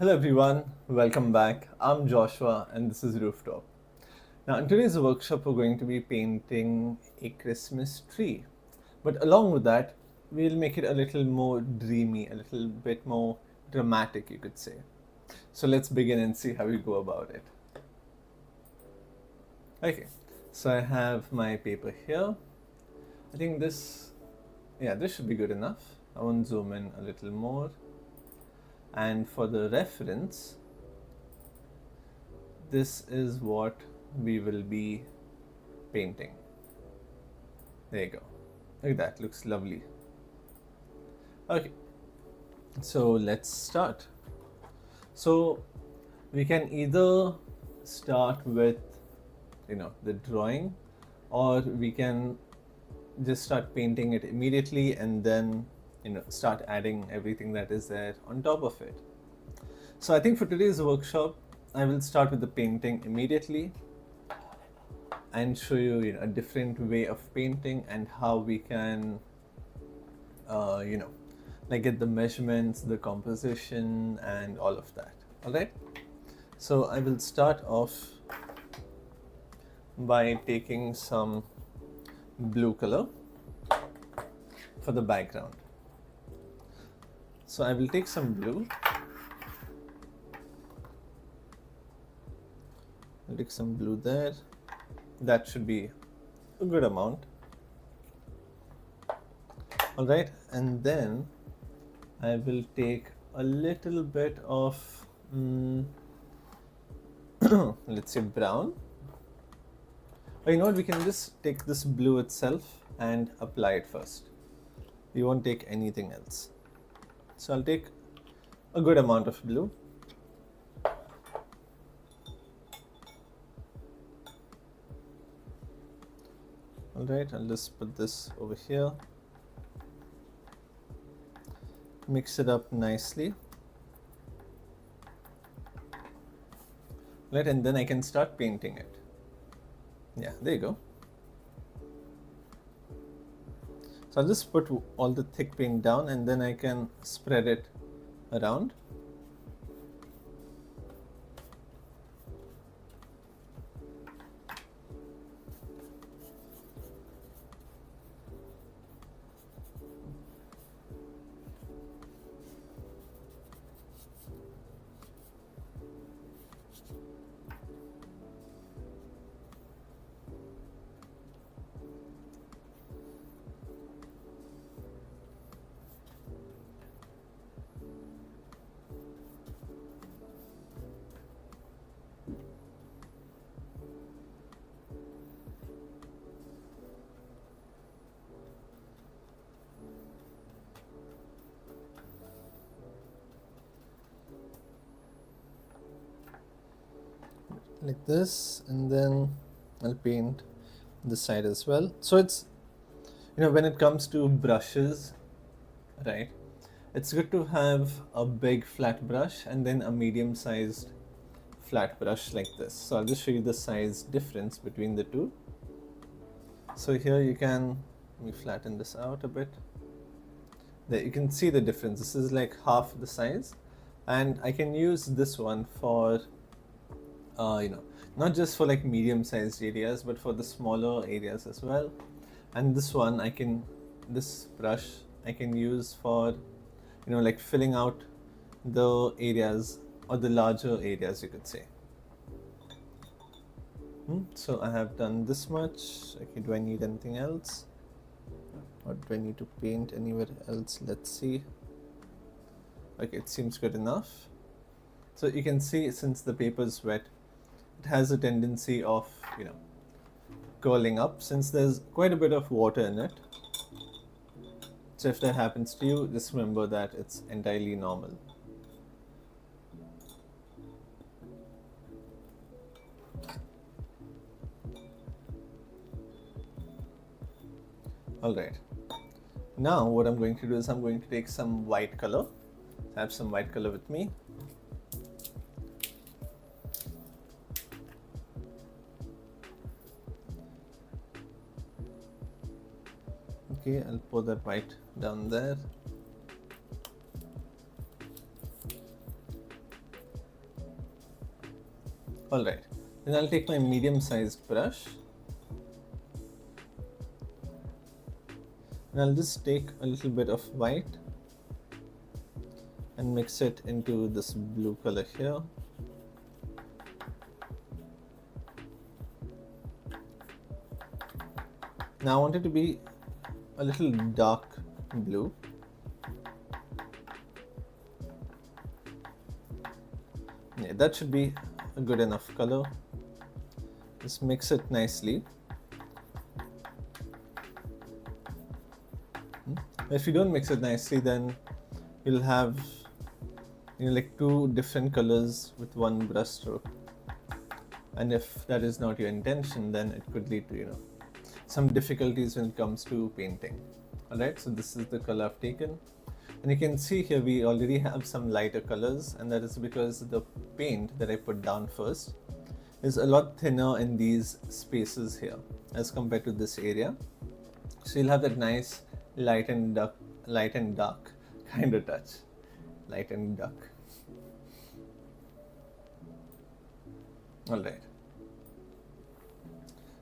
Hello everyone, welcome back. I'm Joshua and this is Rooftop. Now in today's workshop we're going to be painting a Christmas tree. But along with that, we'll make it a little more dreamy, a little bit more dramatic you could say. So let's begin and see how we go about it. Okay, so I have my paper here. I think this should be good enough. I won't zoom in a little more. And for the reference, this is what we will be painting. There you go. Look at that, looks lovely. Okay, so let's start. So we can either start with the drawing, or we can just start painting it immediately and then start adding everything that is there on top of it. So I think for today's workshop I will start with the painting immediately and show you, a different way of painting and how we can get the measurements, the composition and all of that. Alright, so I will start off by taking some blue color for the background. So I will take some blue. I'll take some blue there. That should be a good amount. Alright, and then I will take a little bit of let's say brown. Or you know what, we can just take this blue itself and apply it first. We won't take anything else. So I'll take a good amount of blue. Alright, I'll just put this over here. Mix it up nicely. Right, and then I can start painting it. Yeah, there you go. So I'll just put all the thick paint down and then I can spread it around. Like this, and then I'll paint this side as well. So it's, when it comes to brushes, right, it's good to have a big flat brush and then a medium sized flat brush like this. So I'll just show you the size difference between the two. So here you can, let me flatten this out a bit. There you can see the difference. This is like half the size, and I can use this one for not just for like medium sized areas but for the smaller areas as well. And this one this brush I can use for like filling out the areas, or the larger areas you could say. So I have done this much. Okay, do I need anything else, or do I need to paint anywhere else? Let's see. Okay, it seems good enough. So you can see, since the paper is wet, it has a tendency of curling up since there's quite a bit of water in it. So if that happens to you, just remember that it's entirely normal. Alright, now what I'm going to do is I'm going to take some white color. I have some white color with me. Okay, I'll pour that white down there. Alright, then I'll take my medium-sized brush and I'll just take a little bit of white and mix it into this blue color here. Now I want it to be a little dark blue. Yeah, that should be a good enough color. Just mix it nicely. If you don't mix it nicely, then you'll have like two different colors with one brush stroke. And if that is not your intention, then it could lead to some difficulties when it comes to painting. Alright, so this is the color I've taken. And you can see here we already have some lighter colors, and that is because the paint that I put down first is a lot thinner in these spaces here as compared to this area. So you'll have that nice light and dark kind of touch. Light and dark. Alright.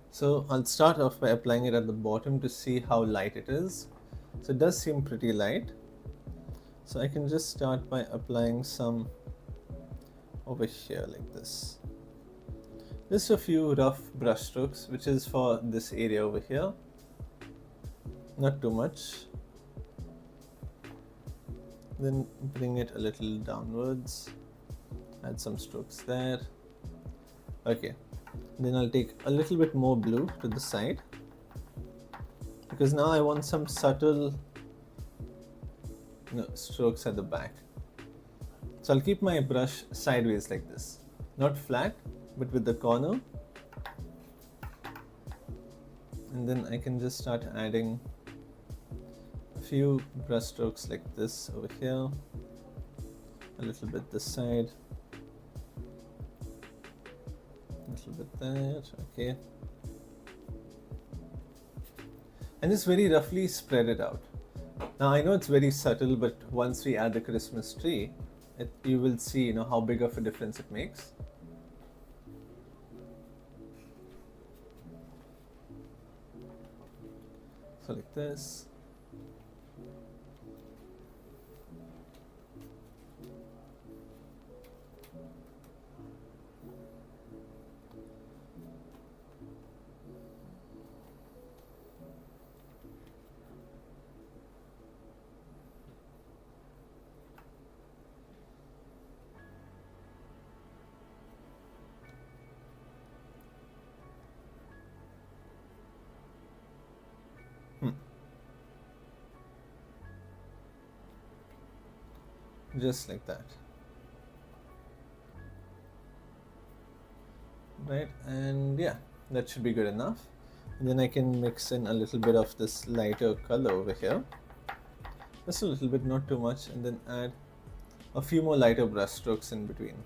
So I'll start off by applying it at the bottom to see how light it is. So it does seem pretty light. So I can just start by applying some over here like this. Just a few rough brush strokes, which is for this area over here. Not too much. Then bring it a little downwards. Add some strokes there. Okay. Then I'll take a little bit more blue to the side, because now I want some subtle strokes at the back. So I'll keep my brush sideways like this, not flat, but with the corner. And then I can just start adding a few brush strokes like this over here, a little bit this side, a little bit there, okay. And just very roughly spread it out. Now I know it's very subtle, but once we add the Christmas tree, you will see how big of a difference it makes. So like this. Just like that. Right, and yeah, that should be good enough. And then I can mix in a little bit of this lighter color over here. Just a little bit, not too much, and then add a few more lighter brush strokes in between.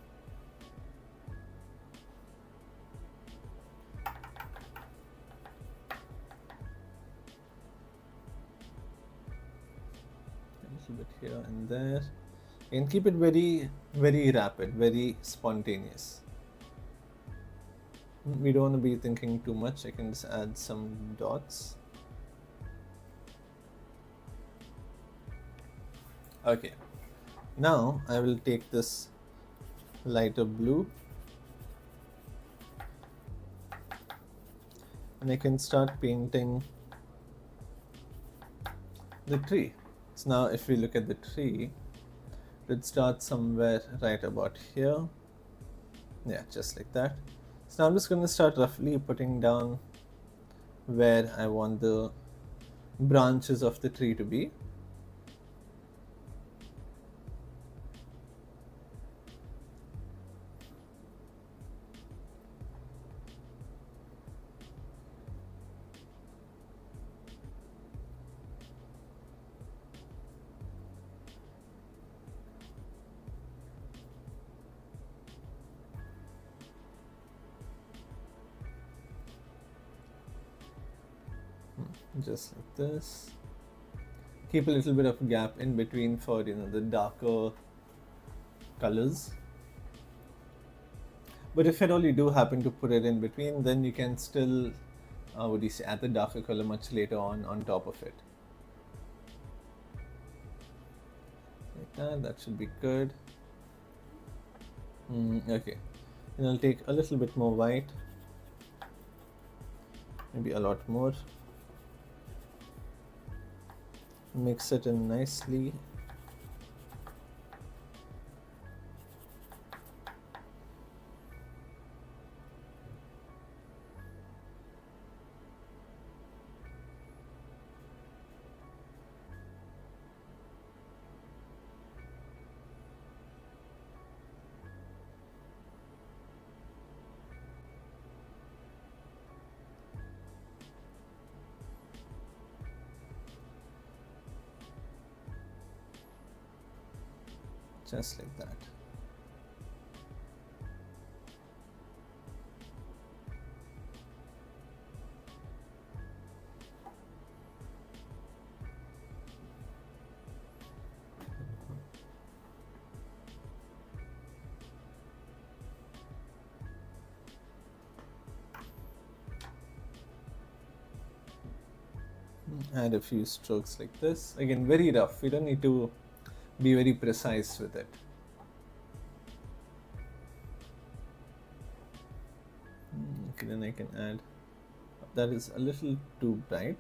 A little bit here and there. And keep it very, very rapid, very spontaneous. We don't want to be thinking too much. I can just add some dots. Okay. Now I will take this lighter blue and I can start painting the tree. So now if we look at the tree, it starts somewhere right about here. Yeah, just like that. So now I'm just going to start roughly putting down where I want the branches of the tree to be. Just like this. Keep a little bit of gap in between for the darker colors. But if at all you do happen to put it in between, then you can still, what do you say, add the darker color much later on top of it. Like that, that should be good. Okay, and I'll take a little bit more white, maybe a lot more. Mix it in nicely. Just like that. Add a few strokes like this. Again, very rough. We don't need to be very precise with it. Okay, then I can add, that is a little too bright.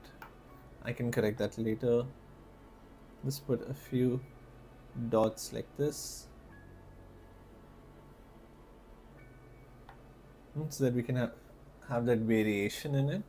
I can correct that later. Just put a few dots like this, so that we can have that variation in it.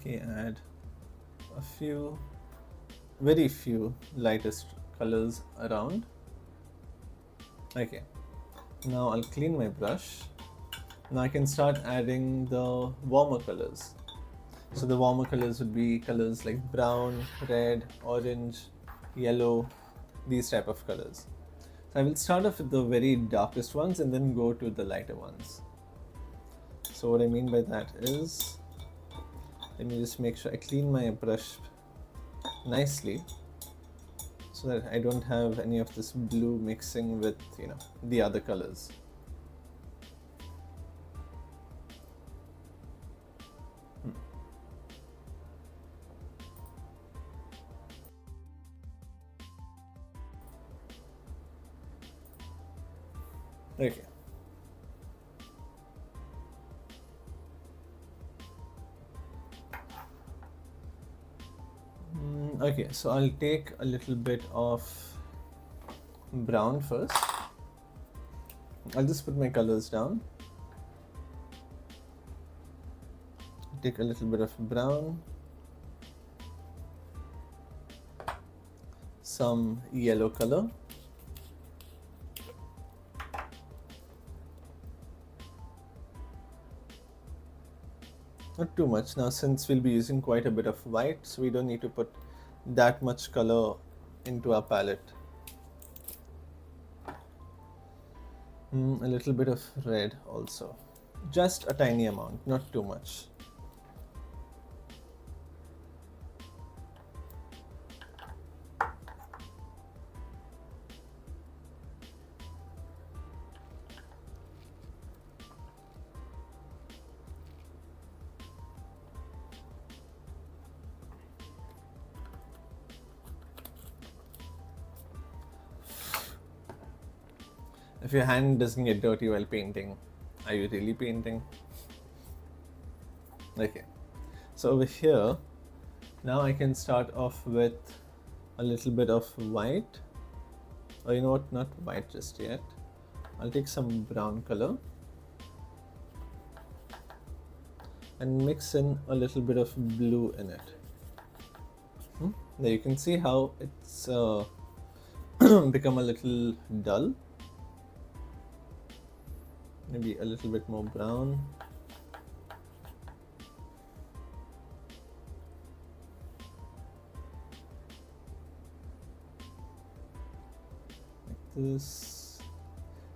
Okay, add a few, very few lightest colors around. Okay, now I'll clean my brush. Now I can start adding the warmer colors. So the warmer colors would be colors like brown, red, orange, yellow, these type of colors. So I will start off with the very darkest ones and then go to the lighter ones. So what I mean by that is, let me just make sure I clean my brush nicely so that I don't have any of this blue mixing with, the other colors. Okay. Okay, so I'll take a little bit of brown first. I'll just put my colors down. Take a little bit of brown, some yellow color, not too much now, since we'll be using quite a bit of white, so we don't need to put that much color into our palette. A little bit of red also, just a tiny amount, not too much. If your hand doesn't get dirty while painting, are you really painting? Okay, so over here, now I can start off with a little bit of white, or you know what, not white just yet. I'll take some brown color and mix in a little bit of blue in it. Now you can see how it's become a little dull. Maybe a little bit more brown. Like this.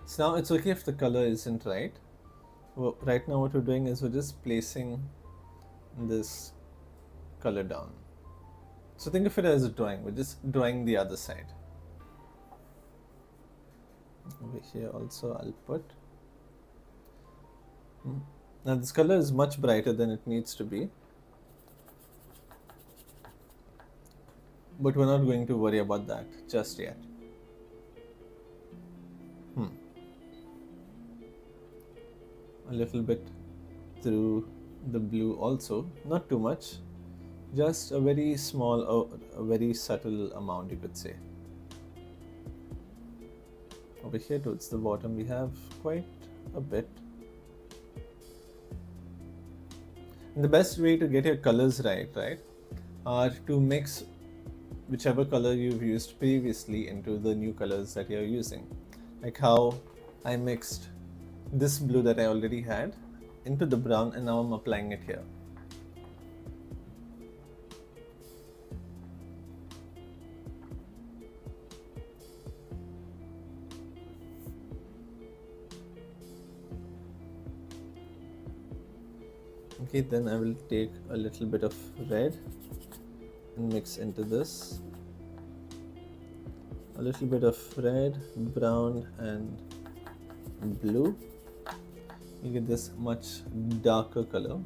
So now it's okay if the color isn't right. Well, right now what we're doing is we're just placing this color down. So think of it as a drawing. We're just drawing the other side. Over here also I'll put. Now this color is much brighter than it needs to be. But we're not going to worry about that just yet. A little bit through the blue also, not too much, just a very small, a very subtle amount, you could say. Over here towards the bottom we have quite a bit. And the best way to get your colors right, are to mix whichever color you've used previously into the new colors that you're using. Like how I mixed this blue that I already had into the brown and now I'm applying it here. Okay, then I will take a little bit of red and mix into this. A little bit of red, brown and blue. You get this much darker color.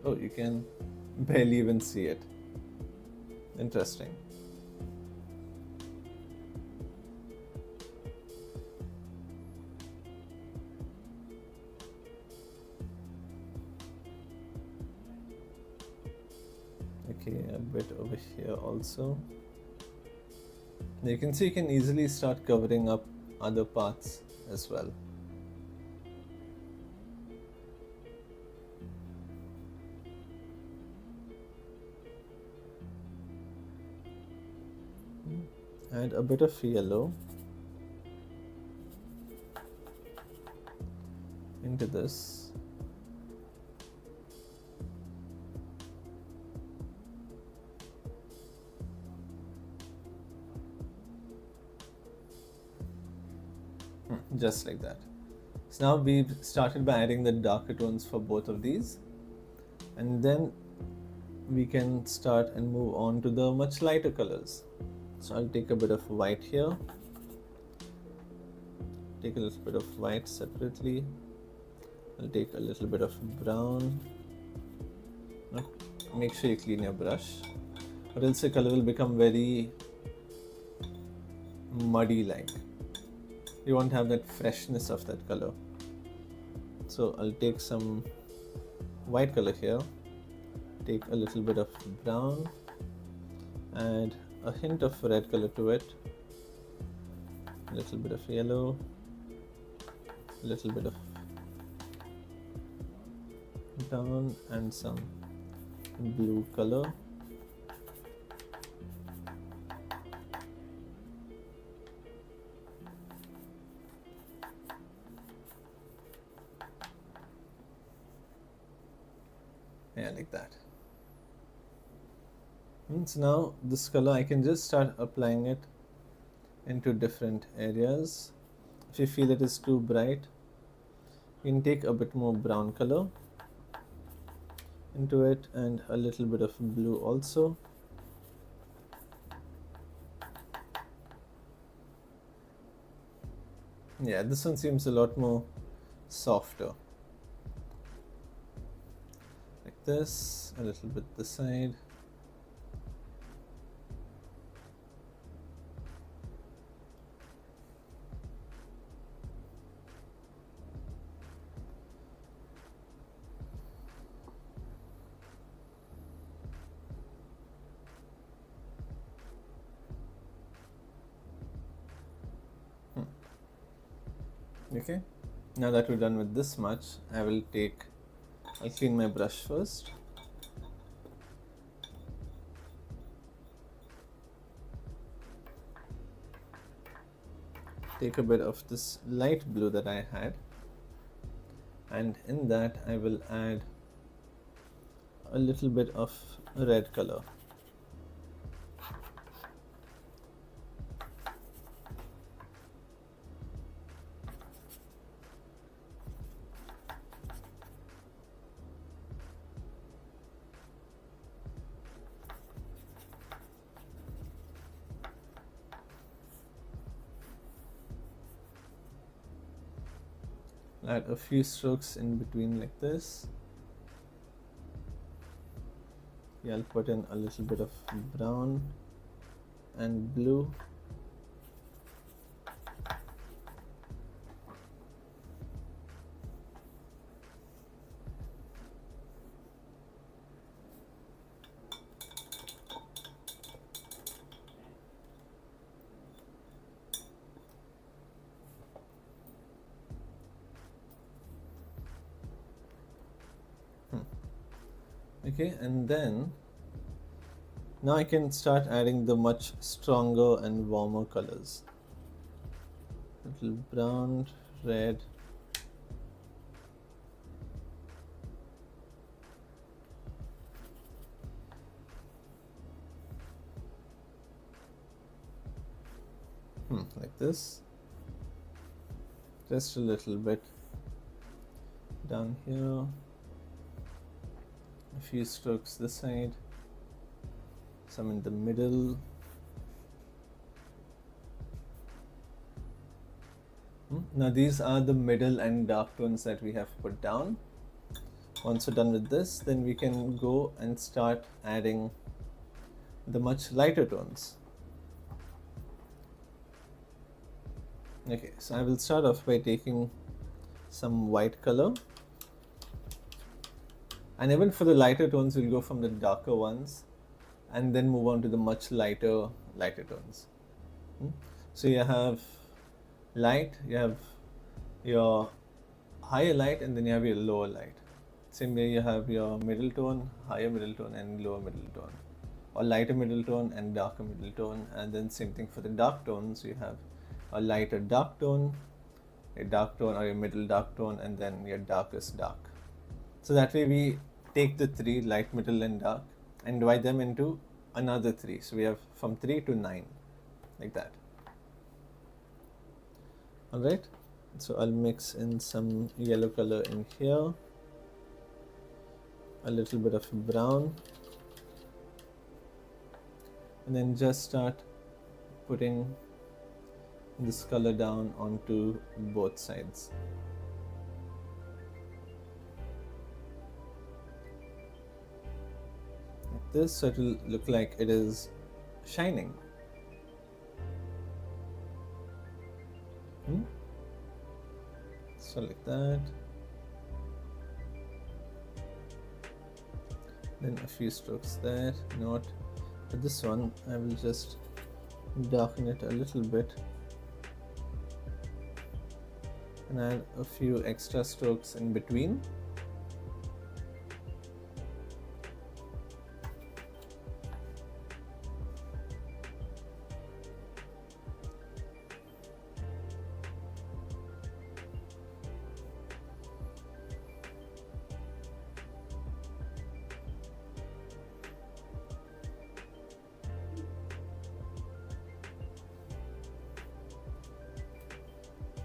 Oh, you can barely even see it. Interesting. Okay, a bit over here also. You can see you can easily start covering up other parts as well. Add a bit of yellow into this. Just like that. So now we've started by adding the darker tones for both of these, and then we can start and move on to the much lighter colors. So I'll take a bit of white here, take a little bit of white separately, I'll take a little bit of brown. Now, make sure you clean your brush, or else the color will become very muddy like. You won't have that freshness of that color. So I'll take some white color here, take a little bit of brown, add a hint of red color to it, a little bit of yellow, a little bit of brown and some blue color. Yeah, like that. So now this color I can just start applying it into different areas. If you feel it is too bright, you can take a bit more brown color into it and a little bit of blue also. Yeah, this one seems a lot more softer. Like this, a little bit this side. Okay, now that we're done with this much, I'll clean my brush first. Take a bit of this light blue that I had, and in that I will add a little bit of red color. Add a few strokes in between like this. Yeah, I'll put in a little bit of brown and blue. Okay, and then now I can start adding the much stronger and warmer colors. Little brown, red. Like this. Just a little bit down here. A few strokes this side. Some in the middle. Now these are the middle and dark tones that we have put down. Once we're done with this, then we can go and start adding the much lighter tones. Okay, so I will start off by taking some white color, and even for the lighter tones we'll go from the darker ones and then move on to the much lighter tones. So you have light, you have your higher light, and then you have your lower light. Same way you have your middle tone, higher middle tone, and lower middle tone, or lighter middle tone and darker middle tone. And then same thing for the dark tones, you have a lighter dark tone, a dark tone, or your middle dark tone, and then your darkest dark. So that way we take the 3, light, middle, and dark, and divide them into another 3. So we have from 3 to 9, like that. Alright, so I'll mix in some yellow color in here, a little bit of brown, and then just start putting this color down onto both sides. Like this, so it will look like it is shining. So like that. Then a few strokes there. Not for this one, I will just darken it a little bit and add a few extra strokes in between.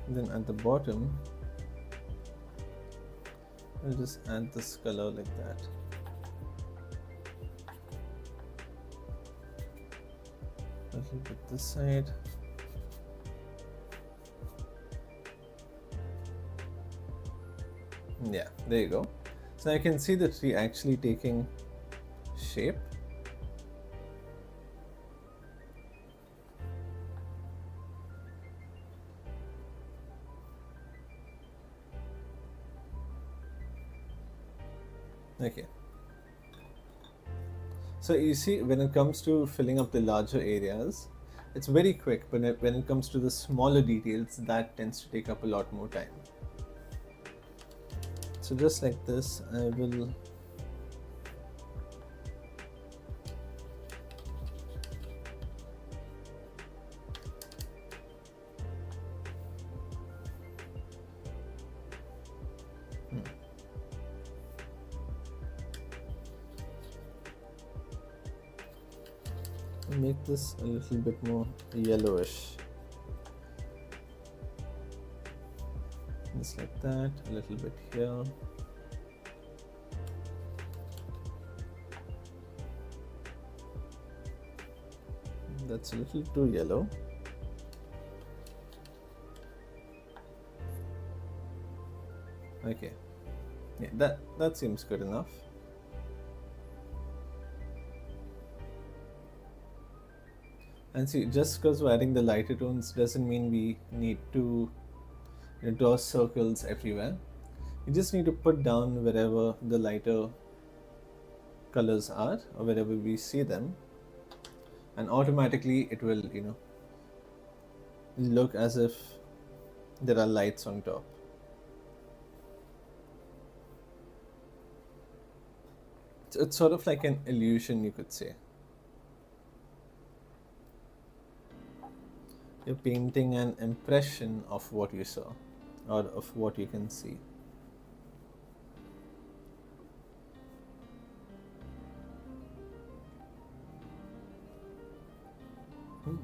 Then at the bottom, I'll just add this color like that. A little bit this side. Yeah, there you go. So I can see the tree actually taking shape. Okay. So you see, when it comes to filling up the larger areas, It's very quick, but when it comes to the smaller details, that tends to take up a lot more time. So just like this, I will make this a little bit more yellowish. Just like that, a little bit here. That's a little too yellow. Okay, yeah, that seems good enough. And see, just because we're adding the lighter tones doesn't mean we need to draw circles everywhere. You just need to put down wherever the lighter colors are or wherever we see them, and automatically it will look as if there are lights on top. It's sort of like an illusion, you could say. You're painting an impression of what you saw or of what you can see.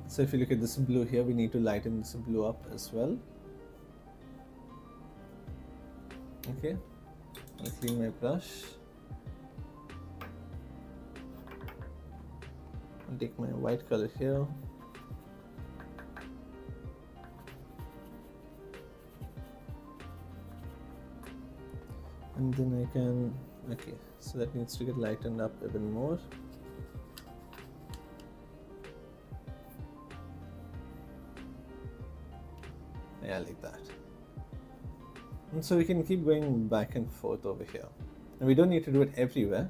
So if you look at this blue here, we need to lighten this blue up as well. Okay, I'll clean my brush. I'll take my white color here. And then I can, okay, so that needs to get lightened up even more. Yeah, like that. And so we can keep going back and forth over here. And we don't need to do it everywhere,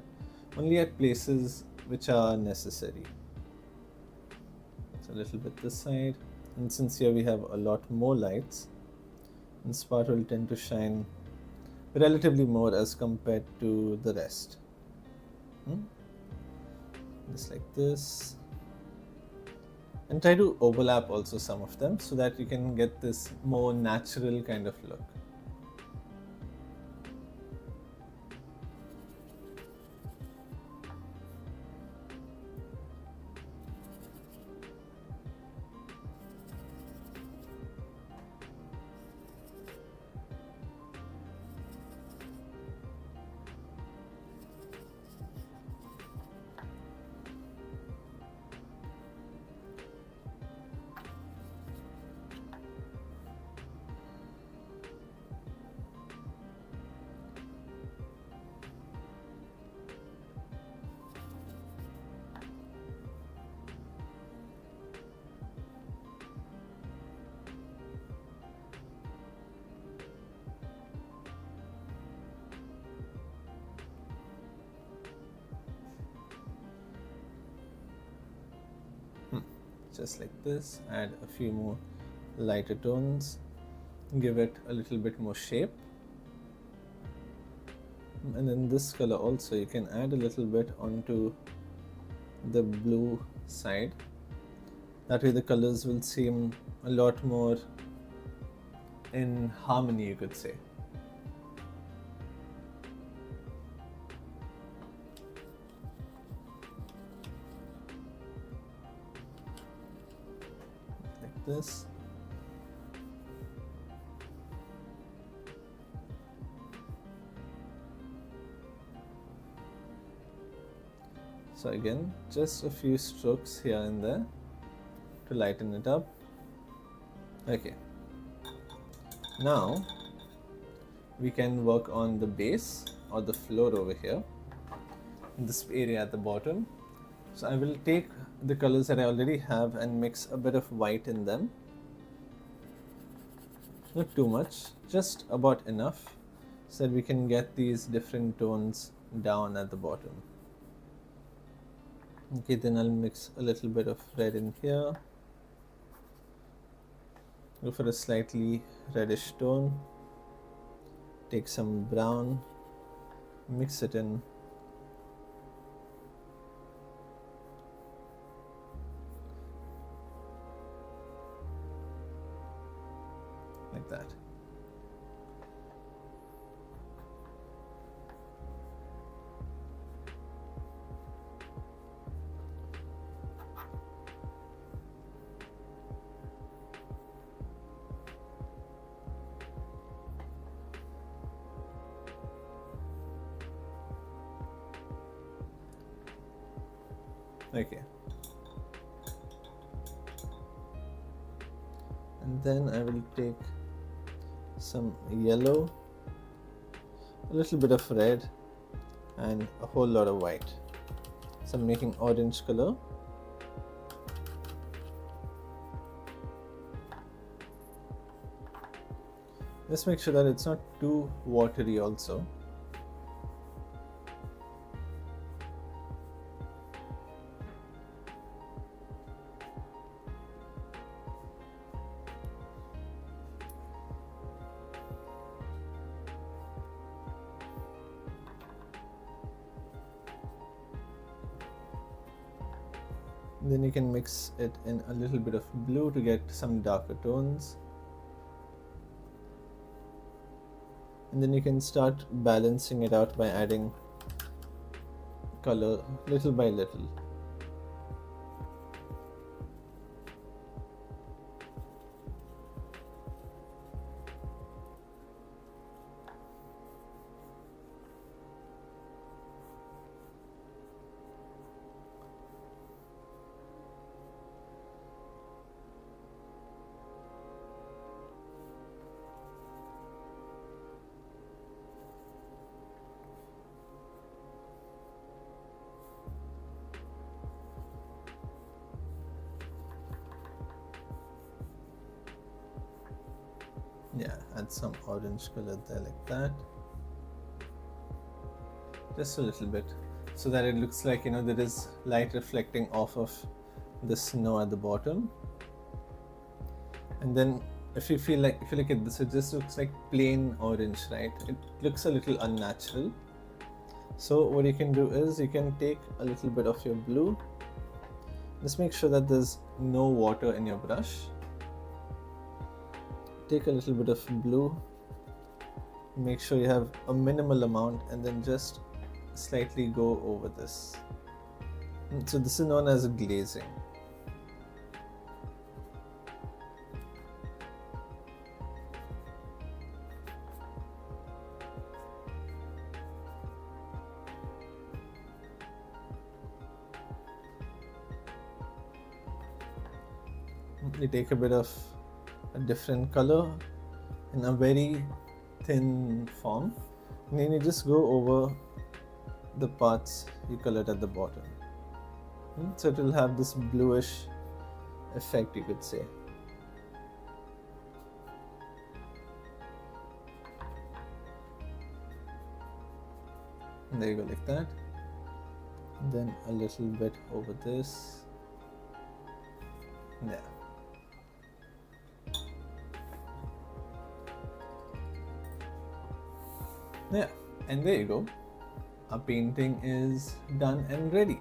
only at places which are necessary. So a little bit this side. And since here we have a lot more lights, this part will tend to shine relatively more as compared to the rest. Just like this. And try to overlap also some of them so that you can get this more natural kind of look. Just like this, add a few more lighter tones, give it a little bit more shape. And then this color also, you can add a little bit onto the blue side. That way the colors will seem a lot more in harmony, you could say. This. So again, just a few strokes here and there to lighten it up. Okay. Now we can work on the base or the floor over here, in this area at the bottom. So I will take the colors that I already have and mix a bit of white in them. Not too much, just about enough so that we can get these different tones down at the bottom. Okay, then I'll mix a little bit of red in here. Go for a slightly reddish tone. Take some brown, mix it in. Like that. Okay. And then I will take some yellow, a little bit of red, and a whole lot of white. So I'm making orange color. Just make sure that it's not too watery also. Then you can mix it in a little bit of blue to get some darker tones. And then you can start balancing it out by adding color little by little. Yeah, add some orange color there like that. Just a little bit, so that it looks like, there is light reflecting off of the snow at the bottom. And then if you look at this, it just looks like plain orange, right? It looks a little unnatural. So what you can do is you can take a little bit of your blue. Just make sure that there's no water in your brush. Take a little bit of blue, make sure you have a minimal amount, and then just slightly go over this. So this is known as glazing. You take a bit of a different color in a very thin form, and then you just go over the parts you colored at the bottom. So it will have this bluish effect, you could say. And there you go, like that. And then a little bit over this. Yeah. Yeah, and there you go. Our painting is done and ready.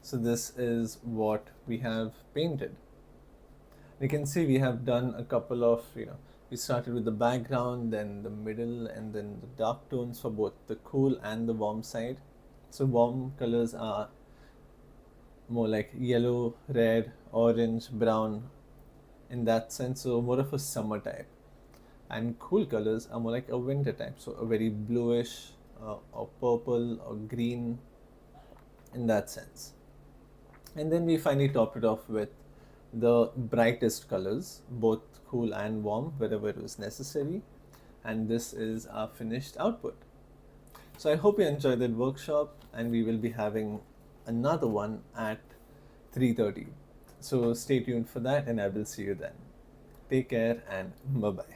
So this is what we have painted. You can see we have done a couple of, we started with the background, then the middle, and then the dark tones for both the cool and the warm side. So warm colors are more like yellow, red, orange, brown in that sense, so more of a summer type. And cool colors are more like a winter type, so a very bluish or purple or green in that sense. And then we finally topped it off with the brightest colors, both cool and warm, wherever it was necessary. And this is our finished output. So I hope you enjoyed that workshop, and we will be having another one at 3:30. So stay tuned for that, and I will see you then. Take care and bye-bye.